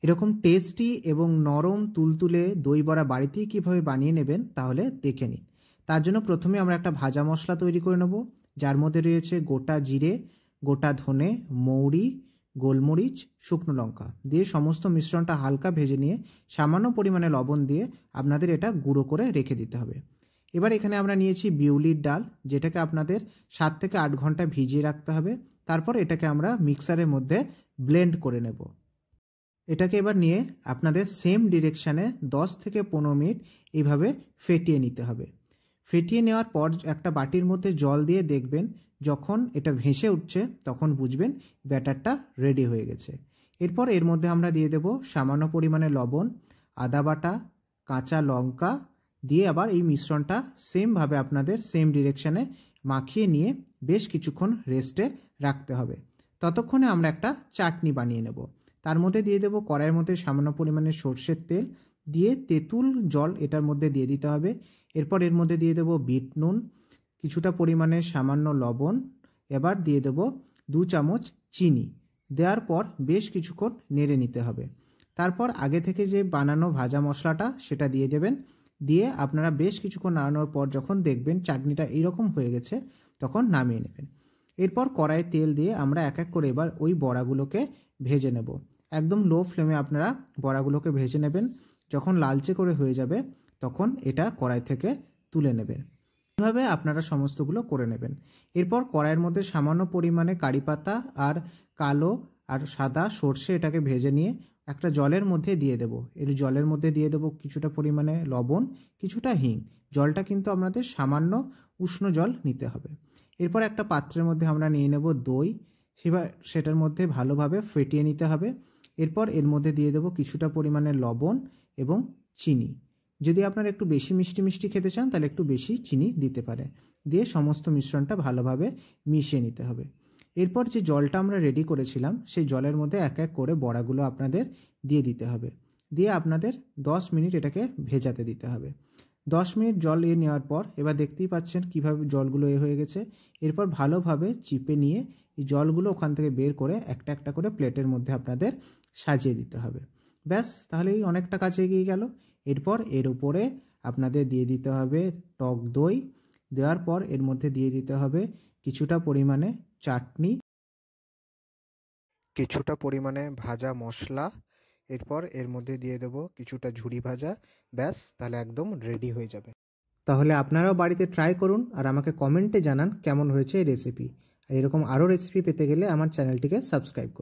এরকম টেস্টি এবং নরম তুলতুলে দই বড়া বাড়িতেই কীভাবে বানিয়ে নেবেন তাহলে দেখে নিন। তার জন্য প্রথমে আমরা একটা ভাজা মশলা তৈরি করে নেব, যার মধ্যে রয়েছে গোটা জিরে, গোটা ধনে, মৌরি, গোলমরিচ, শুকনো লঙ্কা দিয়ে সমস্ত মিশ্রণটা হালকা ভেজে নিয়ে সামান্য পরিমাণে লবণ দিয়ে আপনাদের এটা গুঁড়ো করে রেখে দিতে হবে। এবার এখানে আমরা নিয়েছি বিউলির ডাল, যেটাকে আপনাদের 7 থেকে 8 ঘন্টা ভিজিয়ে রাখতে হবে। তারপর এটাকে আমরা মিক্সারের মধ্যে ব্লেন্ড করে নেব। এটাকে এবার নিয়ে আপনাদের সেম ডিরেকশানে 10 থেকে 15 মিনিট এইভাবে ফেটিয়ে নিতে হবে। ফেটিয়ে নেওয়ার পর একটা বাটির মধ্যে জল দিয়ে দেখবেন, যখন এটা ভেসে উঠছে তখন বুঝবেন ব্যাটারটা রেডি হয়ে গেছে। এরপর এর মধ্যে আমরা দিয়ে দেব সামান্য পরিমাণে লবণ, আদা বাটা, কাঁচা লঙ্কা দিয়ে আবার এই মিশ্রণটা সেমভাবে আপনাদের সেম ডিরেকশানে মাখিয়ে নিয়ে বেশ কিছুক্ষণ রেস্টে রাখতে হবে। ততক্ষণে আমরা একটা চাটনি বানিয়ে নেব। তার মধ্যে দিয়ে দেব কড়াইয়ের মধ্যে সামান্য পরিমাণে সর্ষের তেল দিয়ে তেঁতুল জল এটার মধ্যে দিয়ে দিতে হবে। এরপর এর মধ্যে দিয়ে দেব বিট নুন, কিছুটা পরিমাণে সামান্য লবণ, এবার দিয়ে দেব 2 চামচ চিনি। দেওয়ার পর বেশ কিছুক্ষণ নেড়ে নিতে হবে। তারপর আগে থেকে যে বানানো ভাজা মশলাটা সেটা দিয়ে দেবেন। দিয়ে আপনারা বেশ কিছুক্ষণ নাড়ানোর পর যখন দেখবেন চাটনিটা এইরকম হয়ে গেছে তখন নামিয়ে নেবেন। এরপর কড়াইয়ে তেল দিয়ে আমরা এক এক করে এবার ওই বড়াগুলোকে ভেজে নেব। একদম লো ফ্লেমে আপনারা বড়াগুলোকে ভেজে নেবেন। যখন লালচে করে হয়ে যাবে তখন এটা কড়াই থেকে তুলে নেবেন। এভাবে আপনারা সমস্তগুলো করে নেবেন। এরপর কড়াইয়ের মধ্যে সামান্য পরিমাণে কারি পাতা আর কালো আর সাদা সর্ষে এটাকে ভেজে নিয়ে একটা জলের মধ্যে দিয়ে দেব। এর জলের মধ্যে দিয়ে দেব কিছুটা পরিমাণে লবণ, কিছুটা হিং। জলটা কিন্তু আপনাদের সামান্য উষ্ণ জল নিতে হবে। এরপর একটা পাত্রের মধ্যে আমরা নিয়ে নেব দই, সেটার মধ্যে ভালোভাবে ফেটিয়ে নিতে হবে। এরপর এর মধ্যে দিয়ে দেব কিছুটা পরিমাণে লবণ এবং চিনি। যদি আপনারা একটু বেশি মিষ্টি মিষ্টি খেতে চান তাহলে একটু বেশি চিনি দিতে পারে। দিয়ে সমস্ত মিশ্রণটা ভালোভাবে মিশিয়ে নিতে হবে। এরপর যে জলটা আমরা রেডি করেছিলাম সেই জলের মধ্যে এক এক করে বড়াগুলো আপনাদের দিয়ে দিতে হবে। দিয়ে আপনাদের 10 মিনিট এটাকে ভেজাতে দিতে হবে। 10 মিনিট জল নেওয়ার পর এবার দেখতেই পাচ্ছেন কিভাবে জলগুলো হয়ে গেছে। এরপর ভালোভাবে চিপে নিয়ে এই জলগুলো ওখান থেকে বের করে একটা একটা করে প্লেটের মধ্যে আপনাদের সাজিয়ে দিতে হবে। ব্যাস, তাহলেই অনেকটা কাছে এগিয়ে গেল। এরপর এর উপরে আপনাদের দিয়ে দিতে হবে টক দই। দেওয়ার পর এর মধ্যে দিয়ে দিতে হবে কিছুটা পরিমাণে চাটনি, কিছুটা পরিমাণে ভাজা মশলা। এরপর এর মধ্যে দিয়ে দেব কিছুটা ঝুরি ভাজা। ব্যাস, তাহলে একদম রেডি হয়ে যাবে। তাহলে আপনারাও বাড়িতে ট্রাই করুন আর আমাকে কমেন্টে জানান কেমন হয়েছে এই রেসিপি। আর এরকম আরও রেসিপি পেতে গেলে আমার চ্যানেলটিকে সাবস্ক্রাইব করুন।